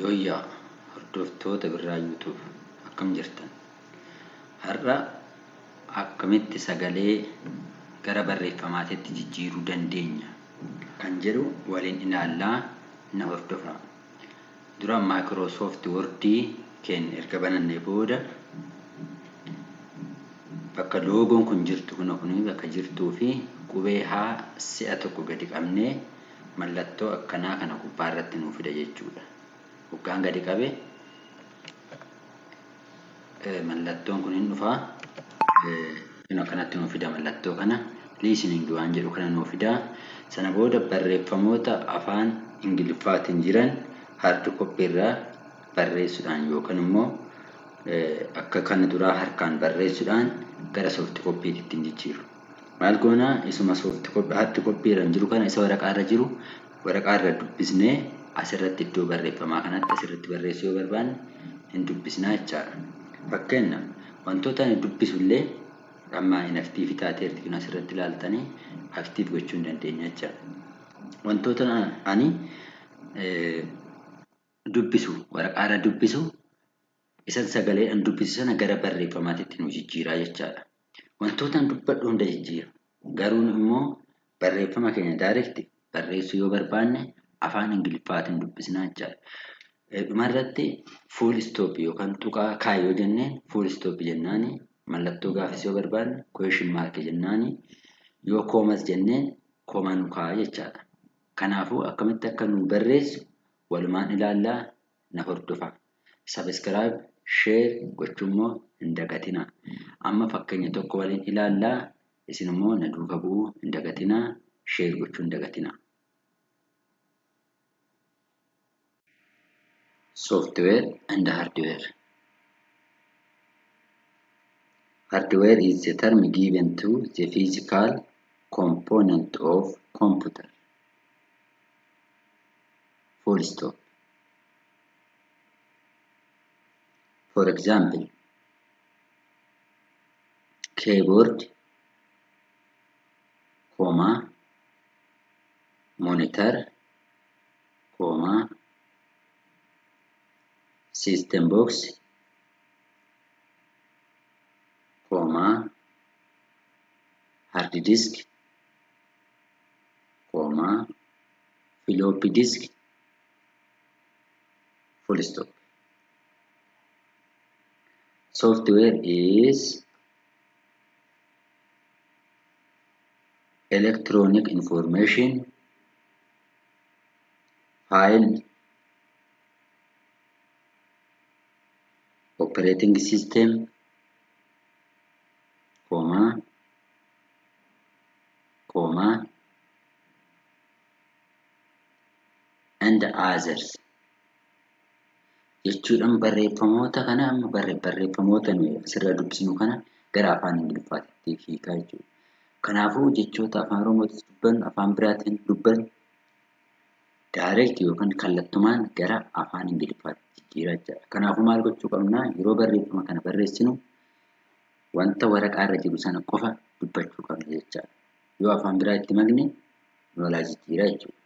Yooyyaa hordoftoota birraa YouTube akkam jirtan? Har'a akkamitti sagalee gara barreeffamaatitti jijjiiruu dandeenya kan jedhu waliin ilaallaa na hordofaa. Dura Microsoft Word keenya erga banannee booda bakka loogoon kun jirtu kun bakka jirtuu fi qubee H si'a tokko gadi qabnee mallattoo akkanaa kana gubbaa irratti nuuf fida jechuudha. Hoggaan gadi qabe mallattoon kun hin dhufaa akkanatti nuuf fida mallattoo kana listening waan jedhu kana nuuf fida. Sana booda barreeffamoota afaan Ingiliffaatiin jiran hard copy irraa barreessuudhaan yookaan immoo akka kan duraa harkaan barreessuudhaan gara soft copy'tti jijjiiru. Maal goona isuma soft copy hard copy irra jiru kana isa waraqaa irra jiru waraqaa irra dubbisnee asirratti iddoo barreeffamaa kanatti asirratti barreessuu yoo barbaanne hin dubbisnaa jechaadha. Fakkeenyaaf wantoota ani dubbisu illee amma inactive taateerti kun asirratti ilaaltanii active gochuu hin dandeenya jechaadha. Wantoota ani dubbisu waraqaa irra dubbisu isan sagaleen dubbisu sana gara barreeffamaatitti nu jijjiiraa jechaadha. Wantoota dubbadhu hunda jijjiira. Garuu immoo barreeffama keenya direct barreessuu yoo barbaanne afaan Ingiliffaatiin dubbisnaa jechaadha. Dhumarratti full stop yookaan tuqaa kaayyoo jenneen full stop jennaani mallattoo gaafis yoo barbaanne question mark jennaani yoo koomas jenneen koomaa nu kaa'a jechaadha. Kanaafuu akkamitti akka nu barreessu walumaan ilaallaa na hordofaa. Subscribe, share gochuu immoo hin dagatinaa. Amma fakkeenya tokko waliin ilaallaa isin immoo na duuka bu'uu hin dagatinaa, share gochuu hin dagatinaa. Software and hardware. Hardware is the term given to the physical component of computer. Full stop. For example, keyboard, comma, monitor, comma, system box, comma, hard disk, comma, floppy disk, full stop. Software is electronic information, file, operating system, comma, and others. Jechuudhaan barreeffamoota kana amma barreeffamoota asirra dubbisnu kana gara afaan Ingiliffaatti hiikaa jechuudha. Kanaafuu jechoota afaan Oromootiin dubban afaan biraatiin dubban direct yookaan kallattumaan gara afaan Ingiliffaatti jijjiiraa jechuudha. Kanaafuu maal gochuu qabnaa yeroo barreeffama kana barreessinu wanta waraqaa irra jiru sana qofa dubbachuu qabna jechuudha. Yoo afaan biraa itti makne nu walaa jijjiiraa jechuudha.